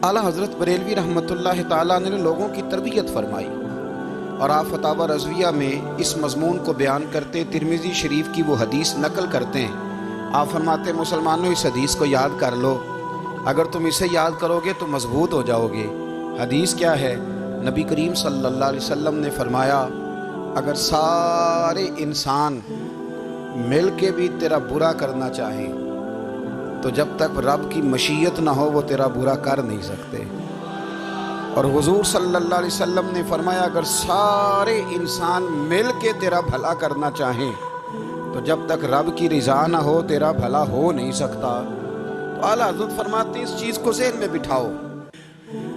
اعلیٰ حضرت بریلوی رحمۃ اللہ تعالیٰ نے لوگوں کی تربیت فرمائی، اور آپ فتاوی رضویہ میں اس مضمون کو بیان کرتے ترمذی شریف کی وہ حدیث نقل کرتے ہیں۔ آپ فرماتے ہیں مسلمانوں اس حدیث کو یاد کر لو، اگر تم اسے یاد کرو گے تو مضبوط ہو جاؤ گے۔ حدیث کیا ہے؟ نبی کریم صلی اللہ علیہ وسلم نے فرمایا، اگر سارے انسان مل کے بھی تیرا برا کرنا چاہیں تو جب تک رب کی مشیت نہ ہو وہ تیرا برا کر نہیں سکتے۔ اور حضور صلی اللہ علیہ وسلم نے فرمایا، اگر سارے انسان مل کے تیرا بھلا کرنا چاہیں تو جب تک رب کی رضا نہ ہو تیرا بھلا ہو نہیں سکتا۔ تو اعلیٰ حضرت فرماتے ہیں اس چیز کو ذہن میں بٹھاؤ،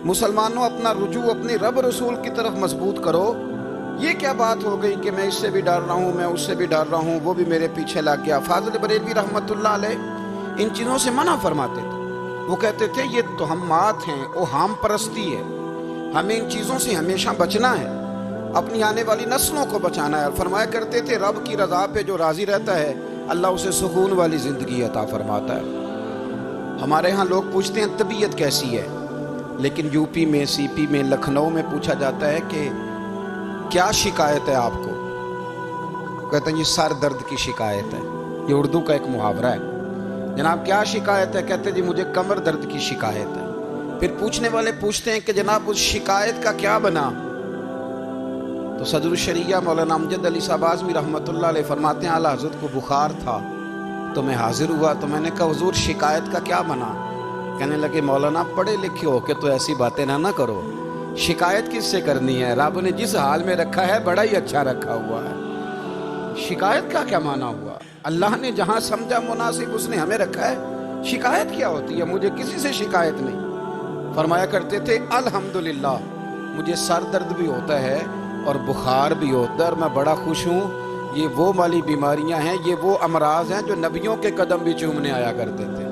مسلمانوں اپنا رجوع اپنے رب رسول کی طرف مضبوط کرو۔ یہ کیا بات ہو گئی کہ میں اس سے بھی ڈر رہا ہوں، میں اس سے بھی ڈر رہا ہوں، وہ بھی میرے پیچھے لگ گیا۔ فاضل بریلوی رحمۃ اللہ علیہ ان چیزوں سے منع فرماتے تھے۔ وہ کہتے تھے یہ توہمات ہیں، اوہام پرستی ہے، ہمیں ان چیزوں سے ہمیشہ بچنا ہے، اپنی آنے والی نسلوں کو بچانا ہے۔ اور فرمایا کرتے تھے رب کی رضا پہ جو راضی رہتا ہے اللہ اسے سکون والی زندگی عطا فرماتا ہے۔ ہمارے ہاں لوگ پوچھتے ہیں طبیعت کیسی ہے، لیکن یو پی میں، سی پی میں، لکھنؤ میں پوچھا جاتا ہے کہ کیا شکایت ہے آپ کو؟ کہتے ہیں یہ سر درد کی شکایت ہے۔ یہ اردو کا ایک محاورہ ہے۔ جناب کیا شکایت ہے؟ کہتے ہیں جی مجھے کمر درد کی شکایت ہے۔ پھر پوچھنے والے پوچھتے ہیں کہ جناب اس شکایت کا کیا بنا؟ تو صدر الشریعہ مولانا امجد علی صاحب اعظمی رحمۃ اللہ علیہ فرماتے ہیں اعلیٰ حضرت کو بخار تھا تو میں حاضر ہوا، تو میں نے کہا حضور شکایت کا کیا بنا؟ کہنے لگے مولانا پڑھے لکھے ہو کے تو ایسی باتیں نہ کرو، شکایت کس سے کرنی ہے؟ رب نے جس حال میں رکھا ہے بڑا ہی اچھا رکھا ہوا ہے۔ شکایت کا کیا معنی ہوا؟ اللہ نے جہاں سمجھا مناسب اس نے ہمیں رکھا ہے، شکایت کیا ہوتی ہے؟ مجھے کسی سے شکایت نہیں۔ فرمایا کرتے تھے الحمدللہ مجھے سر درد بھی ہوتا ہے اور بخار بھی ہوتا ہے اور میں بڑا خوش ہوں۔ یہ وہ والی بیماریاں ہیں، یہ وہ امراض ہیں جو نبیوں کے قدم بھی چومنے آیا کرتے تھے۔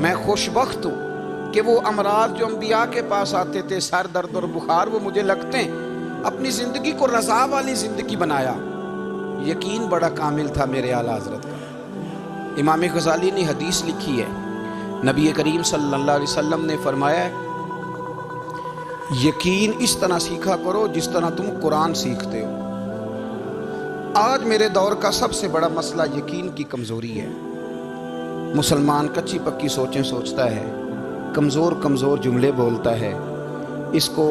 میں خوش بخت ہوں کہ وہ امراض جو انبیاء کے پاس آتے تھے، سر درد اور بخار، وہ مجھے لگتے ہیں۔ اپنی زندگی کو رضا والی زندگی بنایا۔ یقین بڑا کامل تھا میرے اعلیٰ حضرت کا۔ امام غزالی نے حدیث لکھی ہے، نبی کریم صلی اللہ علیہ وسلم نے فرمایا ہے یقین اس طرح سیکھا کرو جس طرح تم قرآن سیکھتے ہو۔ آج میرے دور کا سب سے بڑا مسئلہ یقین کی کمزوری ہے۔ مسلمان کچی پکی سوچیں سوچتا ہے، کمزور کمزور جملے بولتا ہے، اس کو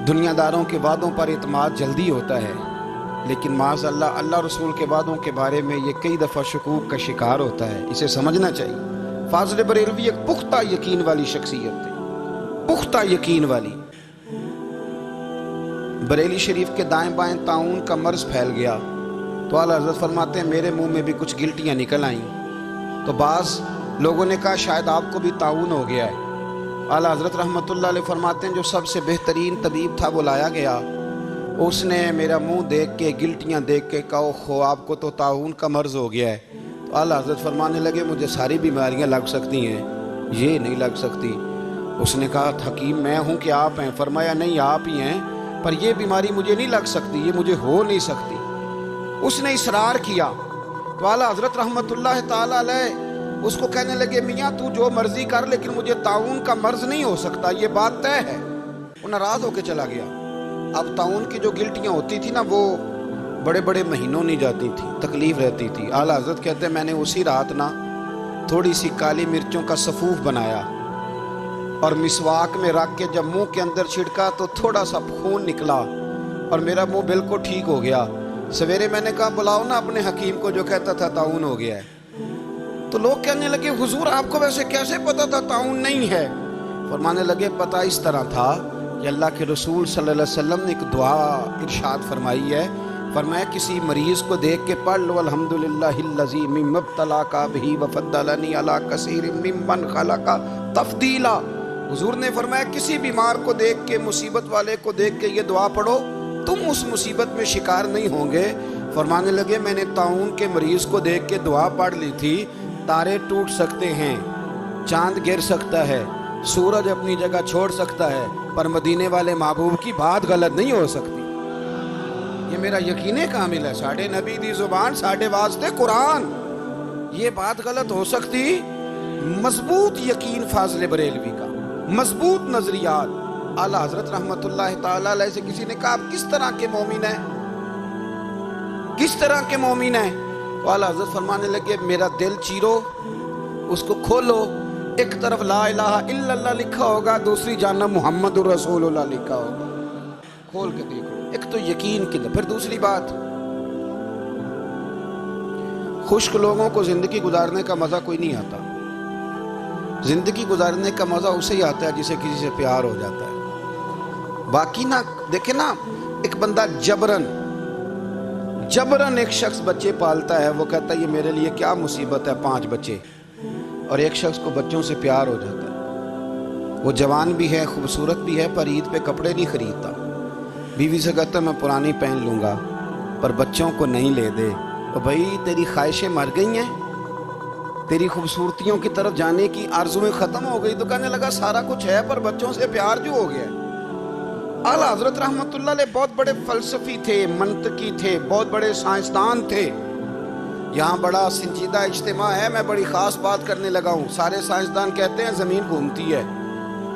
دنیا داروں کے وعدوں پر اعتماد جلدی ہوتا ہے، لیکن معاذ اللہ اللہ رسول کے وعدوں کے بارے میں یہ کئی دفعہ شکوک کا شکار ہوتا ہے۔ اسے سمجھنا چاہیے۔ فاضل بریلوی ایک پختہ یقین والی شخصیت تھی، پختہ یقین والی۔ بریلی شریف کے دائیں بائیں طاعون کا مرض پھیل گیا تو اعلیٰ حضرت فرماتے ہیں میرے منہ میں بھی کچھ گلٹیاں نکل آئیں، تو بعض لوگوں نے کہا شاید آپ کو بھی طاعون ہو گیا ہے۔ اعلیٰ حضرت رحمۃ اللہ علیہ فرماتے ہیں جو سب سے بہترین طبیب تھا وہ لایا گیا، اس نے میرا منہ دیکھ کے گلٹیاں دیکھ کے کہا خو آپ کو تو طاعون کا مرض ہو گیا ہے۔ تو اعلیٰ حضرت فرمانے لگے مجھے ساری بیماریاں لگ سکتی ہیں، یہ نہیں لگ سکتی۔ اس نے کہا حکیم میں ہوں کہ آپ ہیں؟ فرمایا نہیں آپ ہی ہیں، پر یہ بیماری مجھے نہیں لگ سکتی، یہ مجھے ہو نہیں سکتی۔ اس نے اصرار کیا تو اعلیٰ حضرت رحمۃ اللہ تعالی علیہ اس کو کہنے لگے میاں تو جو مرضی کر لیکن مجھے طاعون کا مرض نہیں ہو سکتا، یہ بات طے ہے۔ وہ ناراض ہو کے چلا گیا۔ اب طاعون کی جو گلٹیاں ہوتی تھی نا وہ بڑے بڑے مہینوں نہیں جاتی تھی، تکلیف رہتی تھی۔ اعلیٰ حضرت کہتے ہیں میں نے اسی رات نا تھوڑی سی کالی مرچوں کا سفوف بنایا اور مسواک میں رکھ کے جب منہ کے اندر چھڑکا تو تھوڑا سا خون نکلا اور میرا منہ بالکل ٹھیک ہو گیا۔ سویرے میں نے کہا بلاؤ نا اپنے حکیم کو جو کہتا تھا طاعون ہو گیا ہے۔ تو لوگ کہنے لگے حضور آپ کو ویسے کیسے پتا تھا طاعون نہیں ہے؟ فرمانے لگے پتہ اس طرح تھا کہ اللہ کے رسول صلی اللہ علیہ وسلم نے ایک دعا ارشاد فرمائی ہے، فرمایا کسی مریض کو دیکھ کے پڑھ لو الحمدللہ الذی مما ابتلاک بہ وفضلنی علی کثیر ممن خلق تفضیلا۔ حضور نے فرمایا کسی بیمار کو دیکھ کے، مصیبت والے کو دیکھ کے یہ دعا پڑھو، تم اس مصیبت میں شکار نہیں ہوں گے۔ فرمانے لگے میں نے طاعون کے مریض کو دیکھ کے دعا پڑھ لی تھی، تارے ٹوٹ سکتے ہیں، چاند گر سکتا ہے، سورج اپنی جگہ چھوڑ سکتا ہے، پر مدینے والے محبوب کی بات غلط نہیں ہو سکتی۔ یہ میرا یقین کامل ہے، ساڑھے نبی دی زبان ساڑھے واسطے قرآن، یہ بات غلط ہو سکتی؟ مضبوط یقین فاضل بریلوی کا۔ مضبوط نظریات۔ اعلیٰ حضرت رحمت اللہ تعالی علیہ سے کسی نے کہا آپ کس طرح کے مومن ہیں، کس طرح کے مومن ہیں؟ تو اعلیٰ حضرت فرمانے لگے میرا دل چیرو، اس کو کھولو، ایک طرف لا الہ الا اللہ لکھا ہوگا، دوسری جانب محمد الرسول اللہ لکھا ہوگا، کھول کے دیکھو۔ ایک تو یقین کی، پھر دوسری بات، خشک لوگوں کو زندگی گزارنے کا مزہ کوئی نہیں آتا، زندگی گزارنے کا مزہ اسے ہی آتا ہے جسے کسی سے پیار ہو جاتا ہے۔ باقی نہ دیکھیں نا، ایک بندہ جبرن ایک شخص بچے پالتا ہے، وہ کہتا ہے یہ میرے لیے کیا مصیبت ہے 5 بچے، اور ایک شخص کو بچوں سے پیار ہو جاتا ہے، وہ جوان بھی ہے، خوبصورت بھی ہے، پر عید پہ کپڑے نہیں خریدتا، بیوی سے کہتا ہے میں پرانی پہن لوں گا پر بچوں کو نہیں لے دے۔ تو بھائی تیری خواہشیں مر گئی ہیں، تیری خوبصورتیوں کی طرف جانے کی آرزویں ختم ہو گئی، تو کہنے لگا سارا کچھ ہے پر بچوں سے پیار جو ہو گیا ہے۔ اعلیٰ حضرت رحمت اللہ علیہ بہت بڑے فلسفی تھے، منطقی تھے، بہت بڑے سائنسدان تھے۔ یہاں بڑا سنجیدہ اجتماع ہے، میں بڑی خاص بات کرنے لگا ہوں۔ سارے سائنسدان کہتے ہیں زمین گھومتی ہے،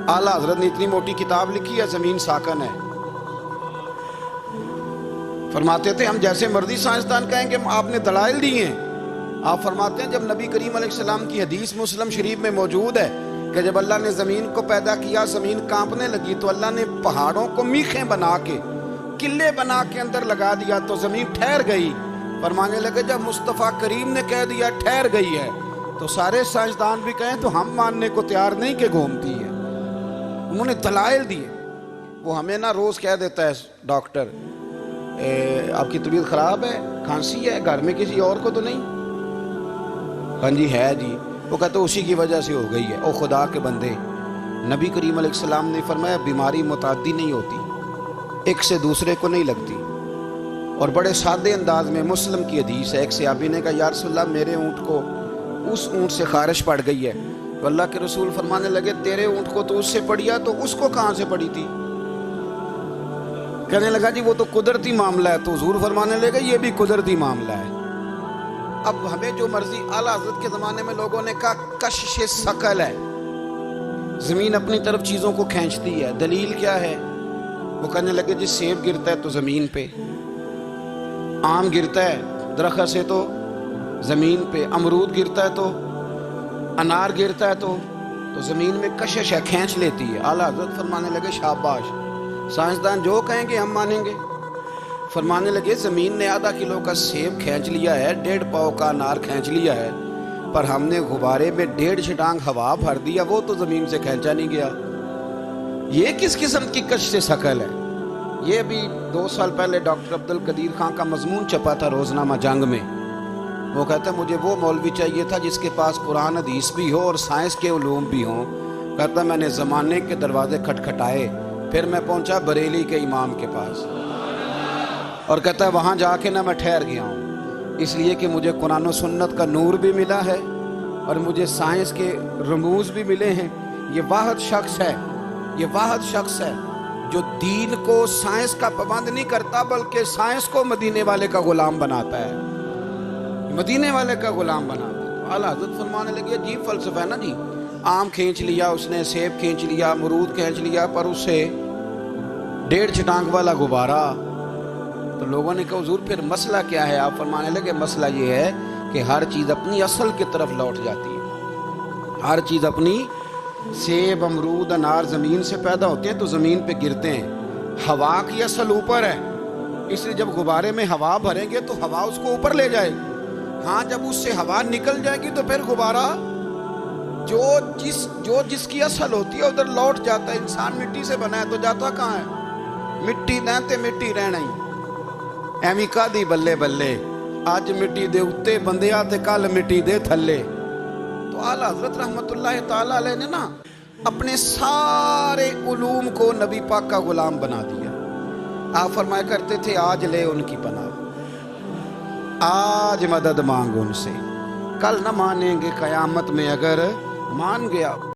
اعلیٰ حضرت نے اتنی موٹی کتاب لکھی ہے زمین ساکن ہے۔ فرماتے تھے ہم جیسے مرضی سائنسدان کہیں گے آپ نے دلائل دی ہیں۔ آپ فرماتے ہیں جب نبی کریم علیہ السلام کی حدیث مسلم شریف میں موجود ہے کہ جب اللہ نے زمین کو پیدا کیا زمین کانپنے لگی تو اللہ نے پہاڑوں کو میخیں بنا کے قلعے بنا کے اندر لگا دیا تو زمین ٹھہر گئی۔ فرمانے لگے جب مصطفیٰ کریم نے کہہ دیا ٹھہر گئی ہے تو سارے سائنسدان بھی کہیں تو ہم ماننے کو تیار نہیں کہ گھومتی ہے۔ انہوں نے دلائل دیے۔ وہ ہمیں نہ روز کہہ دیتا ہے ڈاکٹر آپ کی طبیعت خراب ہے، کھانسی ہے، گھر میں کسی اور کو تو نہیں؟ ہاں جی ہے جی، وہ کہتے اسی کی وجہ سے ہو گئی ہے۔ او خدا کے بندے، نبی کریم علیہ السلام نے فرمایا بیماری متعدی نہیں ہوتی، ایک سے دوسرے کو نہیں لگتی۔ اور بڑے سادے انداز میں مسلم کی حدیث ہے، ایک صحابی نے کہا یا رسول اللہ میرے اونٹ کو اس اونٹ سے خارش پڑ گئی ہے، تو اللہ کے رسول فرمانے لگے تیرے اونٹ کو تو اس سے پڑی ہے تو اس کو کہاں سے پڑی تھی؟ کہنے لگا جی وہ تو قدرتی معاملہ ہے، تو حضور فرمانے لگے یہ بھی قدرتی معاملہ ہے۔ اب ہمیں جو مرضی، اعلیٰ حضرت کے زمانے میں لوگوں نے کہا کشش ثقل ہے، زمین اپنی طرف چیزوں کو کھینچتی ہے، دلیل کیا ہے؟ وہ کہنے لگے جی سیب گرتا ہے تو زمین پہ، آم گرتا ہے درخت سے تو زمین پہ، امرود گرتا ہے تو انار گرتا ہے تو زمین میں کشش ہے، کھینچ لیتی ہے۔ اعلیٰ حضرت فرمانے لگے شاباش، سائنسدان جو کہیں گے ہم مانیں گے۔ فرمانے لگے زمین نے آدھا کلو کا سیب کھینچ لیا ہے، 1.5 پاؤ کا انار کھینچ لیا ہے، پر ہم نے غبارے میں 1.5 چھٹانگ ہوا بھر دیا، وہ تو زمین سے کھینچا نہیں گیا۔ یہ کس قسم کی کش سے ثقل ہے؟ یہ ابھی 2 سال پہلے ڈاکٹر عبدالقدیر خان کا مضمون چھپا تھا روزنامہ جنگ میں۔ وہ کہتا ہے مجھے وہ مولوی چاہیے تھا جس کے پاس قرآن حدیث بھی ہو اور سائنس کے علوم بھی ہوں۔ کہتا میں نے زمانے کے دروازے کھٹکھٹائے، پھر میں پہنچا بریلی کے امام کے پاس، اور کہتا ہے وہاں جا کے نہ میں ٹھہر گیا ہوں، اس لیے کہ مجھے قرآن و سنت کا نور بھی ملا ہے اور مجھے سائنس کے رموز بھی ملے ہیں۔ یہ واحد شخص ہے جو دین کو سائنس کا پابند نہیں کرتا بلکہ سائنس کو مدینے والے کا غلام بناتا ہے، مدینے والے کا غلام بناتا ہے۔ اعلیٰ حضرت فرمانے لگے عجیب فلسفہ ہے نا جی، آم کھینچ لیا اس نے، سیب کھینچ لیا، امرود کھینچ لیا، پر اس سے 1.5 چھٹانگ والا غبارہ۔ تو لوگوں نے کہا حضور پھر مسئلہ کیا ہے؟ آپ فرمانے لگے مسئلہ یہ ہے کہ ہر چیز اپنی اصل کی طرف لوٹ جاتی ہے، ہر چیز اپنی، سیب امرود انار زمین سے پیدا ہوتے ہیں تو زمین پہ گرتے ہیں، ہوا کی اصل اوپر ہے، اس لیے جب غبارے میں ہوا بھریں گے تو ہوا اس کو اوپر لے جائے گی۔ ہاں جب اس سے ہوا نکل جائے گی تو پھر غبارہ جو جس کی اصل ہوتی ہے ادھر لوٹ جاتا ہے۔ انسان مٹی سے بنا ہے تو جاتا کہاں ہے؟ مٹی نہتے مٹی رہنا ہی ایویں کا دی بلے بلے، آج مٹی دے اتے بندیا تے کل مٹی دے تھلے۔ تو اعلیٰ حضرت رحمت اللہ تعالی علیہ نے نا اپنے سارے علوم کو نبی پاک کا غلام بنا دیا۔ آپ فرمایا کرتے تھے آج لے ان کی پناہ، آج مدد مانگ ان سے، کل نہ مانیں گے قیامت میں اگر مان گیا۔